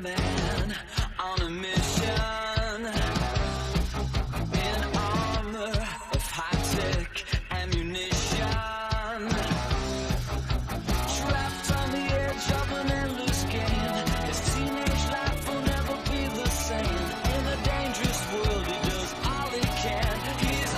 man on a mission in armor of high-tech ammunition, trapped on the edge of an endless game. His teenage life will never be the same. In a dangerous world, he does all he can. He's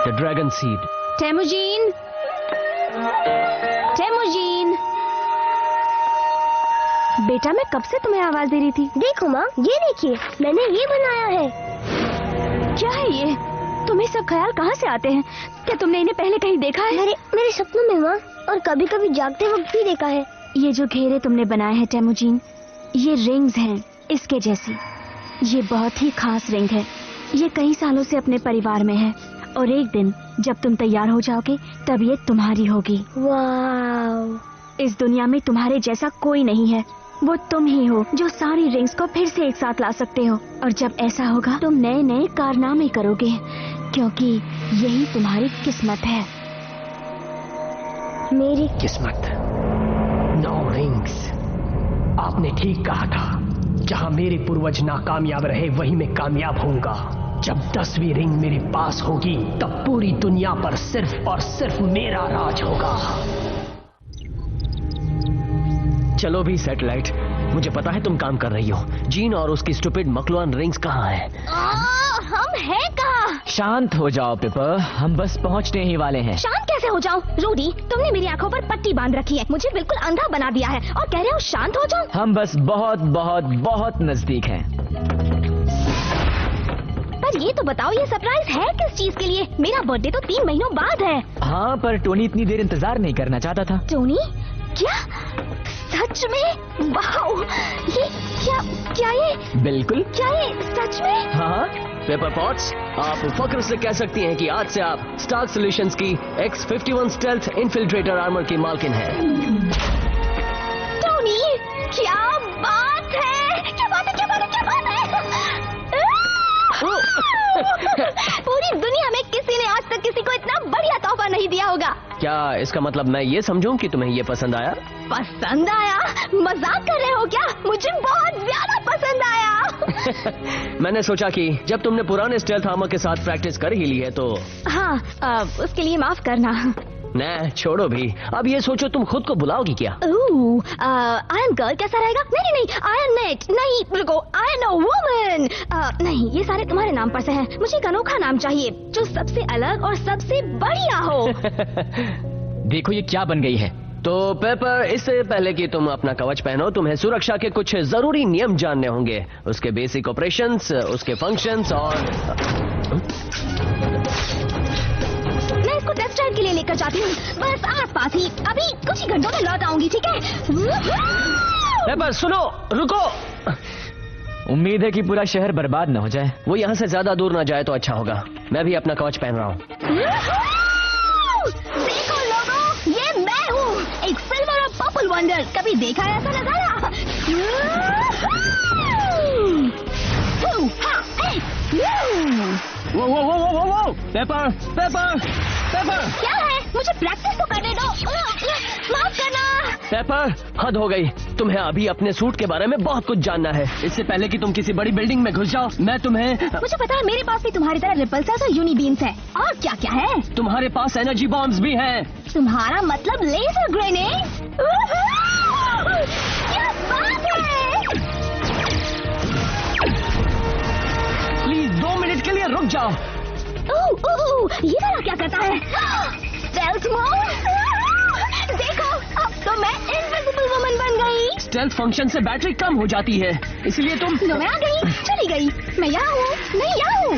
The Dragon Seed. टेमुजीन, टेमुजीन, बेटा मैं कब से तुम्हें आवाज दे रही थी। देखो माँ, ये देखिए मैंने ये बनाया है। क्या है ये? तुम्हें सब ख्याल कहाँ से आते हैं? क्या तुमने इन्हें पहले कहीं देखा है? मेरे सपनों में माँ, और कभी कभी जागते वक्त भी देखा है। ये जो घेरे तुमने बनाए हैं टेमुजीन, ये रिंग्स हैं इसके जैसी। ये बहुत ही खास रिंग है। ये कई सालों से अपने परिवार में है और एक दिन जब तुम तैयार हो जाओगे तब ये तुम्हारी होगी। वाव! इस दुनिया में तुम्हारे जैसा कोई नहीं है। वो तुम ही हो जो सारी रिंग्स को फिर से एक साथ ला सकते हो। और जब ऐसा होगा तुम नए नए कारनामे करोगे, क्योंकि यही तुम्हारी किस्मत है। मेरी किस्मत। 9 रिंग्स। आपने ठीक कहा था, जहां मेरे पूर्वज नाकामयाब रहे वहीं मैं कामयाब होऊंगा। जब 10वीं रिंग मेरे पास होगी तब पूरी दुनिया पर सिर्फ और सिर्फ मेरा राज होगा। चलो भी सैटेलाइट, मुझे पता है तुम काम कर रही हो। जीन और उसकी स्टूपिड मकलुआन रिंग्स कहाँ हैं? हम हैं कहाँ? शांत हो जाओ पिपर, हम बस पहुंचने ही वाले हैं। शांत कैसे हो जाऊं? रूडी, तुमने मेरी आंखों पर पट्टी बांध रखी है, मुझे बिल्कुल अंधा बना दिया है और कह रहे हो शांत हो जाऊं? हम बस बहुत बहुत बहुत नजदीक हैं। पर ये तो बताओ, ये सरप्राइज है किस चीज के लिए? मेरा बर्थडे तो 3 महीनों बाद है। हाँ, पर टोनी इतनी देर इंतजार नहीं करना चाहता था। टोनी? क्या? सच में? वाओ! ये क्या ये? बिल्कुल। क्या ये सच में? हाँ। पेपर पॉट्स, आप फख्र से कह सकती हैं कि आज से आप स्टार्क सॉल्यूशंस की X-51 स्टेल्थ इन्फिल्ट्रेटर आर्मर की मालकिन है। टोनी, क्या बात है? क्या बात है? क्या बात है? क्या बात है? पूरी दुनिया में किसी ने आज तक किसी को इतना बढ़िया तोहफा नहीं दिया होगा। क्या इसका मतलब मैं ये समझूं कि तुम्हें ये पसंद आया? पसंद आया? मजाक कर रहे हो क्या? मुझे बहुत ज्यादा पसंद आया। मैंने सोचा कि जब तुमने पुराने स्टेल्थ आर्मर के साथ प्रैक्टिस कर ही ली है तो हाँ, उसके लिए माफ करना। न छोड़ो भी, अब ये सोचो तुम खुद को बुलाओगी क्या? आयरन गर्ल कैसा रहेगा? नहीं नहीं, आयरन नेट नहीं, रुको, आयरन वुमन। नहीं, ये सारे तुम्हारे नाम पर से हैं। मुझे एक अनोखा नाम चाहिए जो सबसे अलग और सबसे बढ़िया हो। देखो ये क्या बन गई है। तो पेपर, इससे पहले कि तुम अपना कवच पहनो, तुम्हें सुरक्षा के कुछ जरूरी नियम जानने होंगे, उसके बेसिक ऑपरेशंस, उसके फंक्शंस और मैं इसको टेस्ट ड्राइव के लिए लेकर जाती हूँ, बस आसपास ही। अभी कुछ ही घंटों में लौट आऊंगी, ठीक है? पेपर सुनो, रुको। उम्मीद है कि पूरा शहर बर्बाद न हो जाए। वो यहाँ से ज्यादा दूर ना जाए तो अच्छा होगा। मैं भी अपना कवच पहन रहा हूँ। देखो लोगों, ये मैं हूँ, एक सिल्वर और पर्पल वंडर। कभी देखा है ऐसा नजारा? वो पेपर पेपर पेपर, क्या है? मुझे प्रैक्टिस तो करने दो। माफ करना। पेपर, हद हो गई। तुम्हें अभी अपने सूट के बारे में बहुत कुछ जानना है। इससे पहले कि तुम किसी बड़ी बिल्डिंग में घुस जाओ, मैं तुम्हें... मुझे पता है, मेरे पास भी तुम्हारी तरह रिपल्सर्स और यूनिबीम्स है। और क्या क्या है? तुम्हारे पास एनर्जी बॉम्ब्स भी हैं। तुम्हारा मतलब लेजर ग्रेनेड? क्या बात है? प्लीज 2 मिनट के लिए रुक जाओ। ये वाला क्या करता है? Stealth mode? देखो, अब तो मैं इनविजिबल वुमन बन गई। स्टेल्थ फंक्शन से बैटरी कम हो जाती है, इसलिए तुम... तो मैं आ गई, चली गई। मैं यहाँ हूँ, मैं यहाँ हूँ।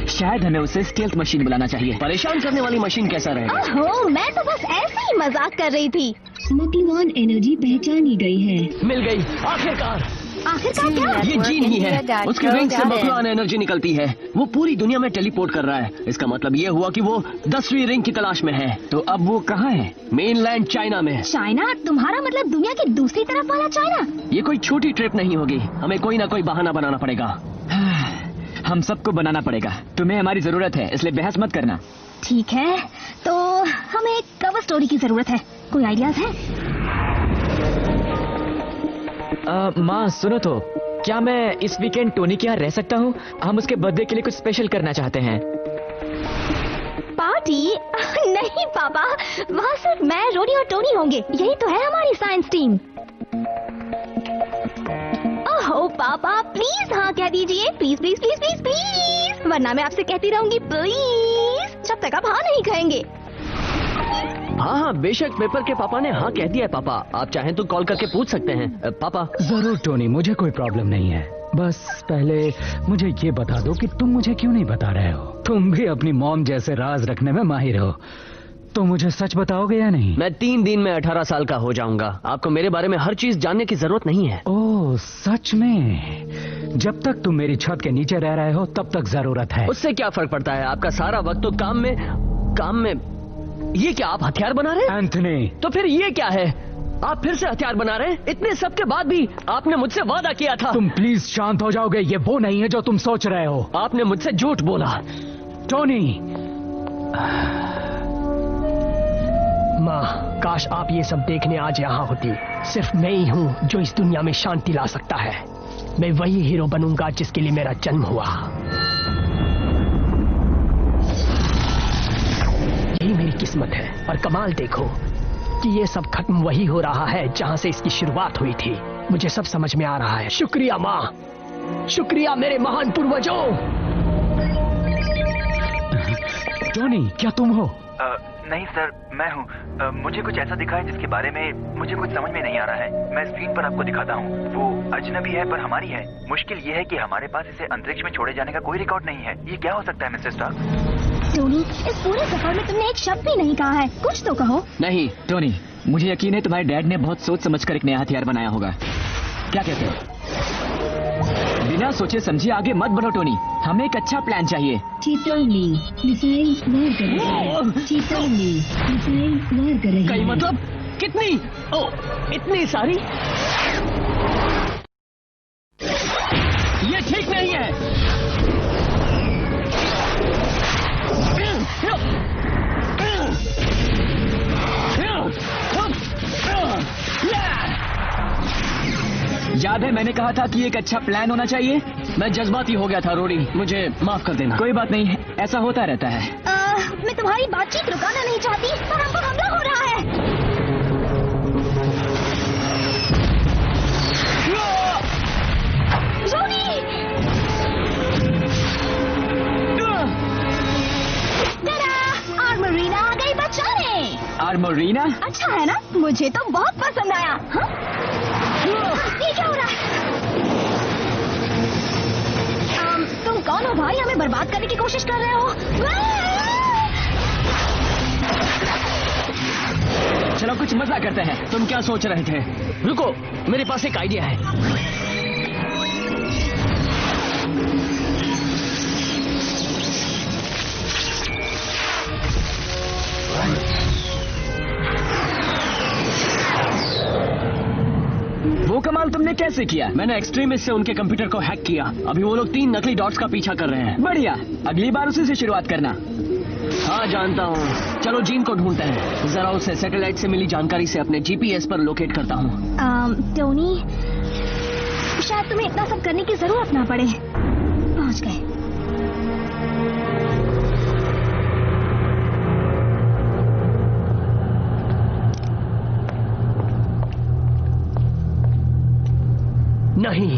शायद हमें उसे स्टेल्थ मशीन बुलाना चाहिए। परेशान करने वाली मशीन कैसा रहेगा? ओहो, मैं तो बस ऐसे ही मजाक कर रही थी। मकलुआन एनर्जी पहचानी गई है। मिल गई आखिरकार। आखिरकार क्या? ये जीन ही है। उसके रिंग से बकवान एनर्जी निकलती है। वो पूरी दुनिया में टेलीपोर्ट कर रहा है। इसका मतलब ये हुआ कि वो 10वीं रिंग की तलाश में है। तो अब वो कहाँ है? मेनलैंड चाइना में। चाइना? तुम्हारा मतलब दुनिया की दूसरी तरफ वाला चाइना? ये कोई छोटी ट्रिप नहीं होगी। हमें कोई ना कोई बहाना बनाना पड़ेगा। हम सबको बनाना पड़ेगा। तुम्हें हमारी जरूरत है, इसलिए बहस मत करना। ठीक है, तो हमें एक कवर स्टोरी की जरूरत है। कोई आइडियाज है? माँ सुनो तो, क्या मैं इस वीकेंड टोनी के यहाँ रह सकता हूँ? हम उसके बर्थडे के लिए कुछ स्पेशल करना चाहते हैं। पार्टी? नहीं पापा, वहाँ सिर्फ मैं, रोनी और टोनी होंगे। यही तो है हमारी साइंस टीम। ओह पापा, प्लीज हाँ कह दीजिए। Please please please please please, वरना मैं आपसे कहती रहूंगी प्लीज जब तक आप हाँ नहीं कहेंगे। हाँ हाँ बेशक, पेपर के पापा ने हाँ कह दिया है पापा। आप चाहें तो कॉल करके पूछ सकते हैं पापा। जरूर टोनी, मुझे कोई प्रॉब्लम नहीं है। बस पहले मुझे ये बता दो कि तुम मुझे क्यों नहीं बता रहे हो। तुम भी अपनी मॉम जैसे राज रखने में माहिर हो, तो मुझे सच बताओगे या नहीं? मैं 3 दिन में 18 साल का हो जाऊंगा। आपको मेरे बारे में हर चीज जानने की जरूरत नहीं है। ओह सच में? जब तक तुम मेरी छत के नीचे रह रहे हो तब तक जरूरत है। उससे क्या फर्क पड़ता है? आपका सारा वक्त तो काम में। ये क्या आप हथियार बना रहे हैं? एंथनी, तो फिर ये क्या है? आप फिर से हथियार बना रहे हैं? इतने सब के बाद भी आपने मुझसे वादा किया था। तुम प्लीज शांत हो जाओगे? ये वो नहीं है जो तुम सोच रहे हो। आपने मुझसे झूठ बोला। टोनी, माँ, काश आप ये सब देखने आज यहाँ होती। सिर्फ मैं ही हूँ जो इस दुनिया में शांति ला सकता है। मैं वही हीरो बनूंगा जिसके लिए मेरा जन्म हुआ। यही मेरी किस्मत है। और कमाल देखो कि ये सब खत्म वही हो रहा है जहाँ से इसकी शुरुआत हुई थी। मुझे सब समझ में आ रहा है। शुक्रिया माँ, शुक्रिया मेरे महान पूर्वजों। टोनी, क्या तुम हो? नहीं सर, मैं हूँ। मुझे कुछ ऐसा दिखा है जिसके बारे में मुझे कुछ समझ में नहीं आ रहा है। मैं स्क्रीन पर आपको दिखाता हूँ। वो अजनबी है पर हमारी है। मुश्किल ये है कि हमारे पास इसे अंतरिक्ष में छोड़े जाने का कोई रिकॉर्ड नहीं है। ये क्या हो सकता है मिस्टर स्टार्क? टोनी, इस पूरे सफर में तुमने एक शब्द भी नहीं कहा है। कुछ तो कहो। नहीं टोनी, मुझे यकीन है तुम्हारे डैड ने बहुत सोच समझकर एक नया हथियार बनाया होगा। क्या कहते हो? बिना सोचे समझे आगे मत बढ़ो टोनी, हमें एक अच्छा प्लान चाहिए। कई मतलब कितनी? ओ, इतनी सारी? ये ठीक नहीं है। याद है मैंने कहा था कि एक अच्छा प्लान होना चाहिए। मैं जज्बाती हो गया था रोडी, मुझे माफ कर देना। कोई बात नहीं है, ऐसा होता रहता है। मैं तुम्हारी बातचीत रुकाना नहीं चाहती, पर हम पर हमला हो रहा है। रोनी! आर्मोरीना आ गई बचाने। आर्मोरीना? अच्छा है ना? मुझे तो बहुत पसंद आया। हाँ? ये क्या हो रहा है? तुम कौन हो भाई? हमें बर्बाद करने की कोशिश कर रहे हो? चलो कुछ मजा करते हैं। तुम क्या सोच रहे थे? रुको, मेरे पास एक आइडिया है। वो कमाल तुमने कैसे किया? मैंने एक्सट्रीमिस्ट से उनके कंप्यूटर को हैक किया। अभी वो लोग 3 नकली डॉट्स का पीछा कर रहे हैं। बढ़िया, अगली बार उसी से शुरुआत करना। हाँ जानता हूँ। चलो जीन को ढूंढते हैं। जरा उसे सैटेलाइट से मिली जानकारी से अपने जीपीएस पर लोकेट करता हूँ। टोनी, शायद तुम्हें इतना सब करने की जरूरत ना पड़े। पहुँच गए। नहीं,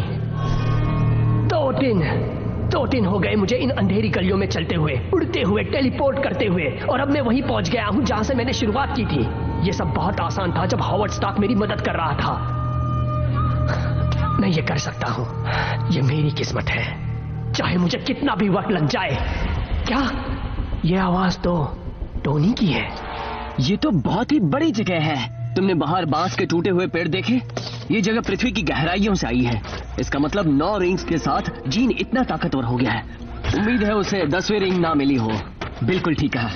2 दिन हो गए मुझे इन अंधेरी गलियों में चलते हुए, उड़ते हुए, टेलीपोर्ट करते हुए, और अब मैं वहीं पहुंच गया हूं जहां से मैंने शुरुआत की थी। ये सब बहुत आसान था जब हॉवर्ड स्टार्क मेरी मदद कर रहा था। मैं ये कर सकता हूं। ये मेरी किस्मत है, चाहे मुझे कितना भी वक्त लग जाए। क्या ये आवाज तो टोनी की है? ये तो बहुत ही बड़ी जगह है। तुमने बाहर बांस के टूटे हुए पेड़ देखे? ये जगह पृथ्वी की गहराइयों से आई है। इसका मतलब 9 रिंग्स के साथ जीन इतना ताकतवर हो गया है। उम्मीद है उसे 10वीं रिंग ना मिली हो। बिल्कुल ठीक कहा।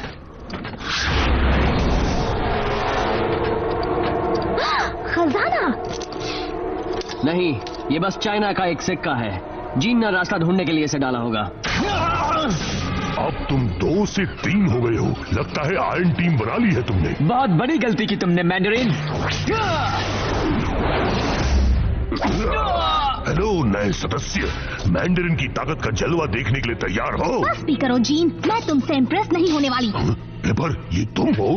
खजाना? नहीं, ये बस चाइना का एक सिक्का है। जीन ने रास्ता ढूंढने के लिए इसे डाला होगा। अब तुम 2 से 3 हो गए हो। लगता है आयरन टीम बना ली है तुमने। बहुत बड़ी गलती की तुमने मैंडरिन। हेलो नए सदस्य, मैंडरिन की ताकत का जलवा देखने के लिए तैयार हो? बस भी करो जीन, मैं तुमसे इम्प्रेस नहीं होने वाली। पेपर, ये तुम हो?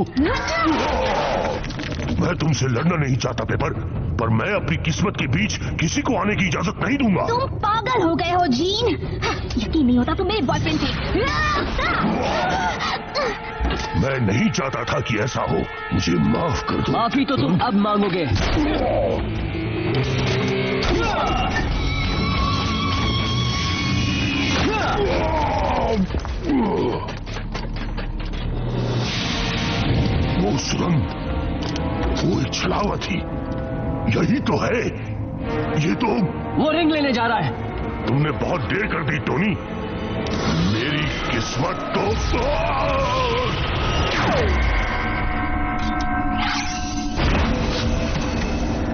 मैं तुमसे लड़ना नहीं चाहता पेपर, पर मैं अपनी किस्मत के बीच किसी को आने की इजाजत नहीं दूंगा। तुम पागल हो गए हो जीन। यकीन नहीं होता तुम मेरे बॉयफ्रेंड थे। मैं नहीं चाहता था कि ऐसा हो। मुझे माफ कर दो। माफी तो तुम अब मांगोगे। वो सुरंग, वो एक छलावा थी। यही तो है। ये तो वो रिंग लेने जा रहा है। तुमने बहुत देर कर दी टोनी। मेरी किस्मत तो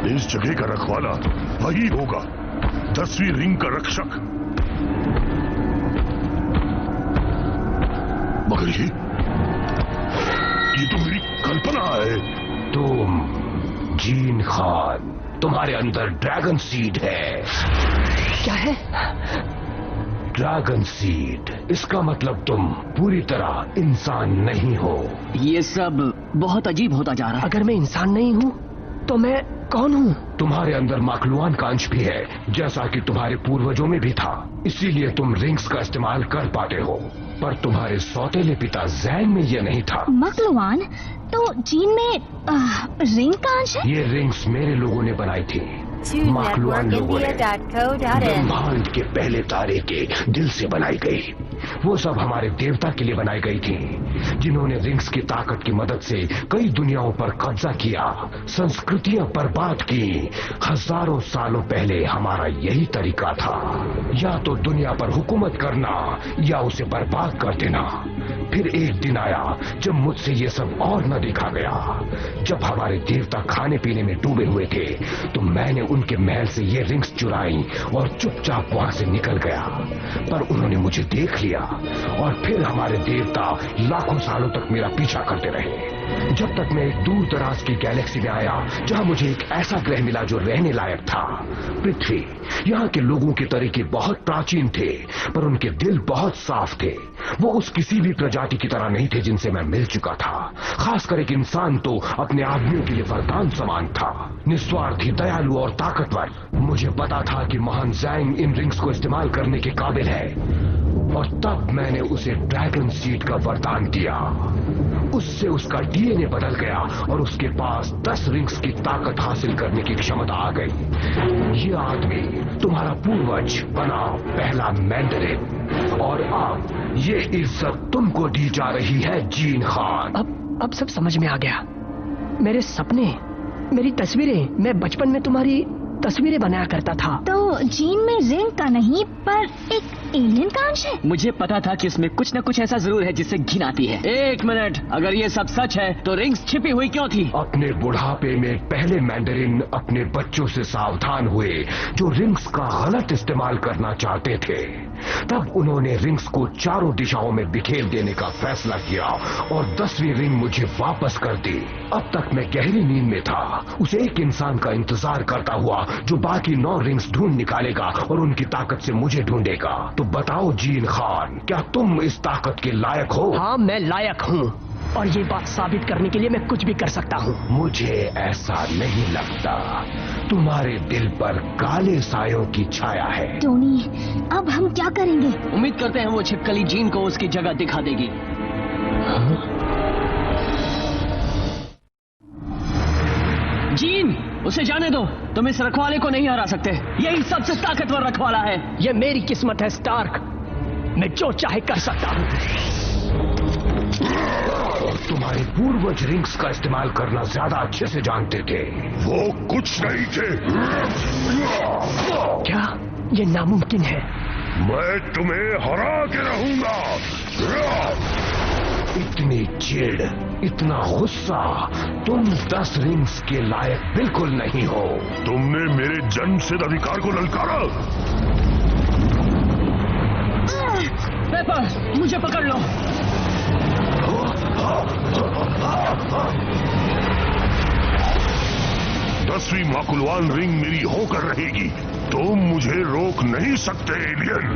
इस जगह का रखवाला वही होगा, 10वीं रिंग का रक्षक। मगर ये तो मेरी कल्पना है। तुम जीन खान, तुम्हारे अंदर ड्रैगन सीड है। क्या है? ड्रैगन सीड, इसका मतलब तुम पूरी तरह इंसान नहीं हो। ये सब बहुत अजीब होता जा रहा है। अगर मैं इंसान नहीं हूँ तो मैं कौन हूँ? तुम्हारे अंदर माकलुआन का अंश भी है, जैसा कि तुम्हारे पूर्वजों में भी था। इसीलिए तुम रिंग्स का इस्तेमाल कर पाते हो, पर तुम्हारे सौतेले पिता जैन में यह नहीं था। मकलुआन? तो जीन में रिंग का अंश है? ये रिंग्स मेरे लोगों ने बनाई थी। माकलुआन लोगों ने ब्रह्मांड के पहले तारे के दिल से बनाई गई। वो सब हमारे देवता के लिए बनाई गई थी, जिन्होंने रिंग्स की ताकत की मदद से कई दुनियाओं पर कब्जा किया, संस्कृतियां बर्बाद की। हजारों सालों पहले हमारा यही तरीका था, या तो दुनिया पर हुकूमत करना या उसे बर्बाद कर देना। फिर एक दिन आया जब मुझसे ये सब और न देखा गया। जब हमारे देवता खाने पीने में डूबे हुए थे तो मैंने उनके महल से ये रिंग्स चुराई और चुपचाप वहां से निकल गया। पर उन्होंने मुझे देख लिया और फिर हमारे देवता लाखों सालों तक मेरा पीछा करते रहे, जब तक मैं एक दूर दराज की गैलेक्सी में आया जहां मुझे एक ऐसा ग्रह मिला जो रहने लायक था, पृथ्वी। यहाँ के लोगों के तरीके बहुत प्राचीन थे, पर उनके दिल बहुत साफ थे। वो उस किसी भी प्रजाति की तरह नहीं थे जिनसे मैं मिल चुका था। खासकर एक इंसान तो अपने आदमियों के लिए वरदान समान था, निस्वार्थी, दयालु और ताकतवर। मुझे पता था कि महान जैंग इन रिंग्स को इस्तेमाल करने के काबिल है, और तब मैंने उसे ड्रैगन सीड का वरदान दिया। उससे उसका डीएनए बदल गया और उसके पास 10 रिंग्स की ताकत हासिल करने की क्षमता आ गई। ये आदमी तुम्हारा पूर्वज बना पहला मैंडरिन, और अब ये इज्जत तुमको दी जा रही है जीन खान। अब सब समझ में आ गया। मेरे सपने, मेरी तस्वीरें, मैं बचपन में तुम्हारी तस्वीरें बनाया करता था। तो जीन में रिंग का नहीं पर एक एलियन का अंश है। मुझे पता था कि उसमें कुछ न कुछ ऐसा जरूर है जिससे घिन आती है। एक मिनट, अगर ये सब सच है तो रिंग्स छिपी हुई क्यों थी? अपने बुढ़ापे में पहले मैंडरिन अपने बच्चों से सावधान हुए जो रिंग्स का गलत इस्तेमाल करना चाहते थे। तब उन्होंने रिंग्स को चारों दिशाओं में बिखेर देने का फैसला किया और 10वीं रिंग मुझे वापस कर दी। अब तक मैं गहरी नींद में था, उस एक इंसान का इंतजार करता हुआ जो बाकी 9 रिंग्स ढूंढ निकालेगा और उनकी ताकत से मुझे ढूंढेगा। तो बताओ जीन खान, क्या तुम इस ताकत के लायक हो? हाँ, मैं लायक हूँ, और ये बात साबित करने के लिए मैं कुछ भी कर सकता हूँ। मुझे ऐसा नहीं लगता। तुम्हारे दिल पर काले सायों की छाया है। टोनी, अब हम क्या करेंगे? उम्मीद करते हैं वो छिपकली जीन को उसकी जगह दिखा देगी। जीन, उसे जाने दो। तुम इस रखवाले को नहीं हरा सकते। यही सबसे ताकतवर रखवाला है। ये मेरी किस्मत है स्टार्क, मैं जो चाहे कर सकता हूँ। तुम्हारे पूर्वज रिंग्स का इस्तेमाल करना ज्यादा अच्छे से जानते थे। वो कुछ नहीं थे। क्या ये नामुमकिन है? मैं तुम्हें हरा के रहूंगा। इतनी चिढ़, इतना गुस्सा, तुम 10 रिंग्स के लायक बिल्कुल नहीं हो। तुमने मेरे जन्मसिद्ध अधिकार को ललकारा। पेपर, मुझे पकड़ लो। 10वीं माकुलवान रिंग मेरी होकर रहेगी। तुम मुझे रोक नहीं सकते एलियन।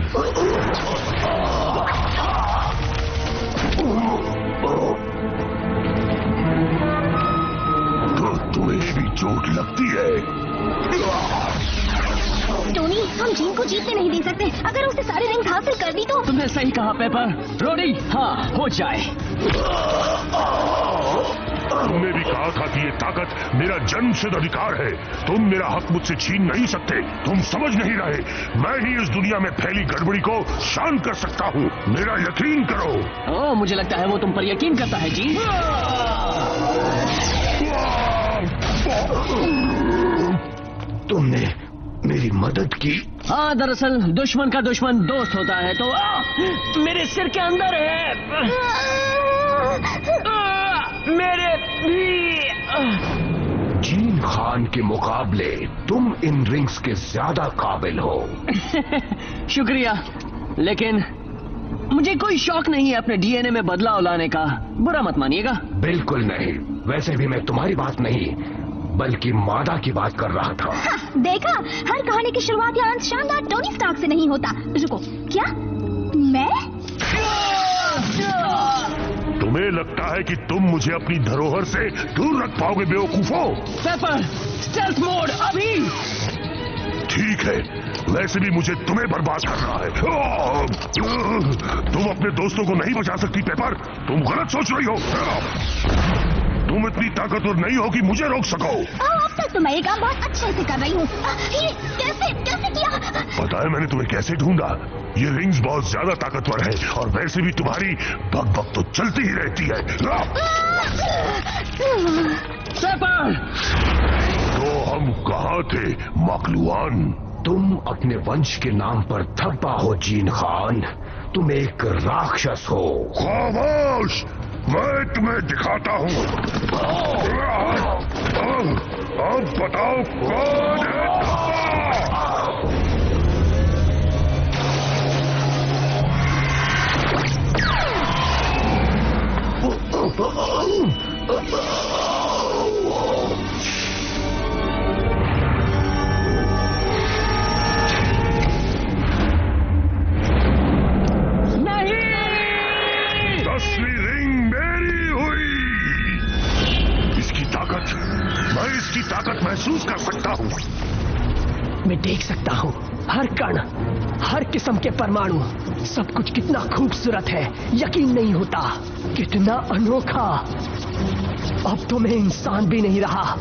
तो तुम्हें भी चोट लगती है। टोनी, हम जीन को जीतने नहीं दे सकते। अगर उसने सारे रिंग्स हासिल कर दी तो। तुमने सही कहा पेपर। रोडी, हाँ हो जाए। तुमने भी कहा था कि ये ताकत मेरा जन्मसिद्ध अधिकार है। तुम मेरा हक मुझसे छीन नहीं सकते। तुम समझ नहीं रहे। मैं ही इस दुनिया में फैली गड़बड़ी को शांत कर सकता हूँ। मेरा यकीन करो। ओह, मुझे लगता है वो तुम पर यकीन करता है जी। तुमने मेरी मदद की। हाँ, दरअसल दुश्मन का दुश्मन दोस्त होता है। तो मेरे सिर के अंदर है। मेरे भी। जीन खान के मुकाबले तुम इन रिंग्स के ज्यादा काबिल हो। शुक्रिया, लेकिन मुझे कोई शौक नहीं है अपने डीएनए में बदलाव लाने का। बुरा मत मानिएगा। बिल्कुल नहीं। वैसे भी मैं तुम्हारी बात नहीं बल्कि मादा की बात कर रहा था। हाँ, देखा, हर कहानी की शुरुआत या अंत शानदार टोनी स्टार्क से नहीं होता। रुको, क्या मैं? तुम्हें लगता है कि तुम मुझे अपनी धरोहर से दूर रख पाओगे बेवकूफों? पेपर, स्टेल्थ मोड अभी। ठीक है, वैसे भी मुझे तुम्हें बर्बाद करना है। तुम अपने दोस्तों को नहीं बचा सकती पेपर। तुम गलत सोच रही हो। तुम इतनी ताकतवर नहीं हो कि मुझे रोक सको। अब तक तो मैं ये काम बहुत अच्छे से कर रही हूँ। ये कैसे किया? पता है मैंने तुम्हें कैसे ढूंढा? ये रिंग्स बहुत ज्यादा ताकतवर है और वैसे भी तुम्हारी भग तो चलती ही रहती है। पेपर! तो हम कहाँ थे माकलुआन? तुम अपने वंश के नाम पर धब्बा हो जीन खान। तुम एक राक्षस हो। खामोश! मैं तुम्हें दिखाता हूँ। अब बताओ कौन है? इसकी ताकत महसूस कर सकता हूँ। मैं देख सकता हूँ हर कण, हर किस्म के परमाणु। सब कुछ कितना खूबसूरत है, यकीन नहीं होता। कितना अनोखा। अब तो मैं इंसान भी नहीं रहा,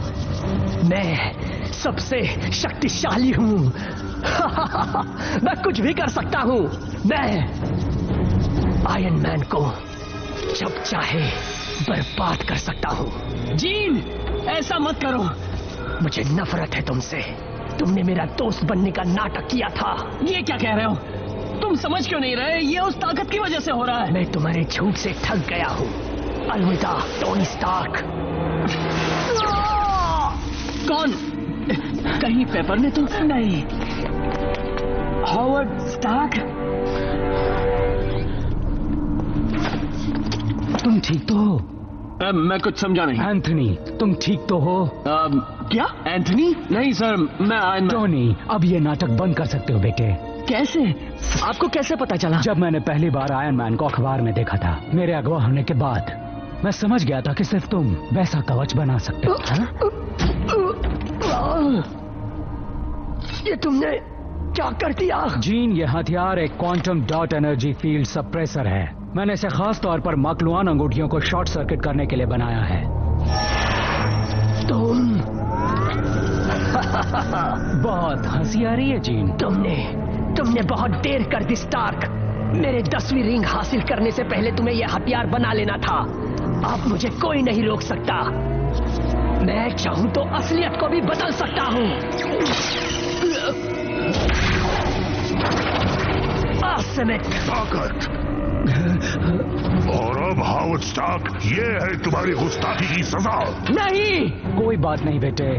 मैं सबसे शक्तिशाली हूँ। मैं कुछ भी कर सकता हूँ। मैं आयरन मैन को जब चाहे बर्बाद कर सकता हूँ। जीन, ऐसा मत करो। मुझे नफरत है तुमसे। तुमने मेरा दोस्त बनने का नाटक किया था। ये क्या कह रहे हो? तुम समझ क्यों नहीं रहे? ये उस ताकत की वजह से हो रहा है। मैं तुम्हारे झूठ से ठग गया हूँ। अलविदा टोनी स्टार्क। कौन? कहीं पेपर ने तो नहीं? Howard Stark? तुम ठीक तो हो? मैं कुछ समझा नहीं। एंथनी, तुम ठीक तो हो? क्या? एंथनी? नहीं सर, मैं टोनी, अब ये नाटक बंद कर सकते हो बेटे। कैसे? आपको कैसे पता चला? जब मैंने पहली बार आयरन मैन को अखबार में देखा था, मेरे अगवा होने के बाद, मैं समझ गया था कि सिर्फ तुम वैसा कवच बना सकते हो। ये तुमने क्या कर दिया? जीन, ये हथियार एक quantum dot energy field suppressor है। मैंने इसे खास तौर पर माकलुआन अंगूठियों को शॉर्ट सर्किट करने के लिए बनाया है। तुम बहुत हंसी आ रही है जीन। तुमने बहुत देर कर दी स्टार्क। मेरे 10वीं रिंग हासिल करने से पहले तुम्हें यह हथियार बना लेना था। अब मुझे कोई नहीं रोक सकता। मैं चाहूं तो असलियत को भी बदल सकता हूं। आज से मैं ताकत। और अब हावर्ड स्टार्क, ये है तुम्हारी गुस्ताखी की सजा। नहीं, कोई बात नहीं बेटे।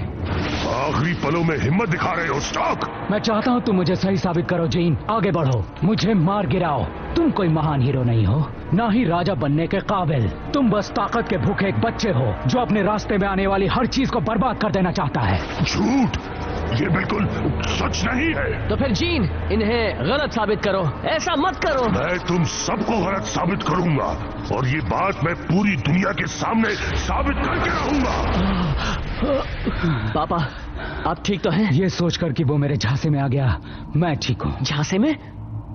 आखिरी पलों में हिम्मत दिखा रहे हो स्टार्क। मैं चाहता हूँ तुम मुझे सही साबित करो जीन। आगे बढ़ो, मुझे मार गिराओ। तुम कोई महान हीरो नहीं हो, ना ही राजा बनने के काबिल। तुम बस ताकत के भूखे एक बच्चे हो जो अपने रास्ते में आने वाली हर चीज को बर्बाद कर देना चाहता है। झूठ, ये बिल्कुल सच नहीं है। तो फिर जीन, इन्हें गलत साबित करो। ऐसा मत करो। मैं तुम सबको गलत साबित करूंगा और ये बात मैं पूरी दुनिया के सामने साबित करके रहूंगा। पापा, आप ठीक तो हैं? ये सोचकर कि वो मेरे झांसे में आ गया, मैं ठीक हूँ। झांसे में?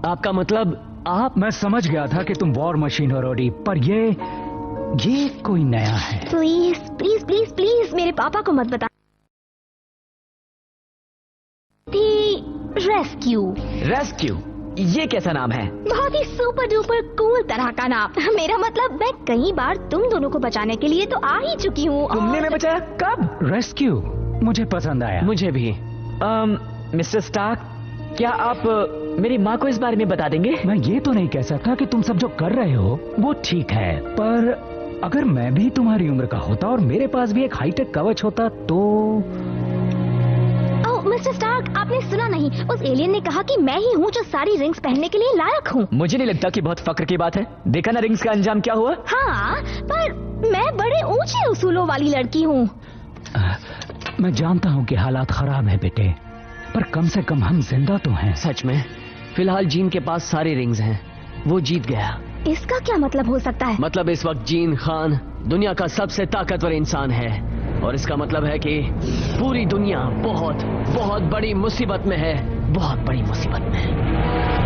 आपका मतलब आप? मैं समझ गया था कि तुम वॉर मशीन हो रोडी, पर ये कोई नया है। प्लीज प्लीज प्लीज प्लीज मेरे पापा को मत बता। रेस्क्यू। रेस्क्यू? ये कैसा नाम है? बहुत ही सुपर डुपर कूल तरह का नाम। मेरा मतलब मैं कई बार तुम दोनों को बचाने के लिए तो आ ही चुकी हूँ। तुमने मैं बचाया कब? रेस्क्यू मुझे पसंद आया। मुझे भी। मिस्टर स्टार्क, क्या आप मेरी माँ को इस बारे में बता देंगे? मैं ये तो नहीं कह सकता कि तुम सब जो कर रहे हो वो ठीक है, पर अगर मैं भी तुम्हारी उम्र का होता और मेरे पास भी एक हाईटेक कवच होता तो। मिस्टर स्टार्क, आपने सुना नहीं? उस एलियन ने कहा कि मैं ही हूँ जो सारी रिंग्स पहनने के लिए लायक हूँ। मुझे नहीं लगता कि बहुत फक्र की बात है। देखा ना रिंग्स का अंजाम क्या हुआ? हाँ, पर मैं बड़े ऊंचे उसूलों वाली लड़की हूँ। मैं जानता हूँ कि हालात खराब है बेटे, पर कम से कम हम जिंदा तो हैं। सच में? फिलहाल जीन के पास सारी रिंग्स हैं। वो जीत गया। इसका क्या मतलब हो सकता है? मतलब इस वक्त जीन खान दुनिया का सबसे ताकतवर इंसान है, और इसका मतलब है कि पूरी दुनिया बहुत बहुत बड़ी मुसीबत में है। बहुत बड़ी मुसीबत में है।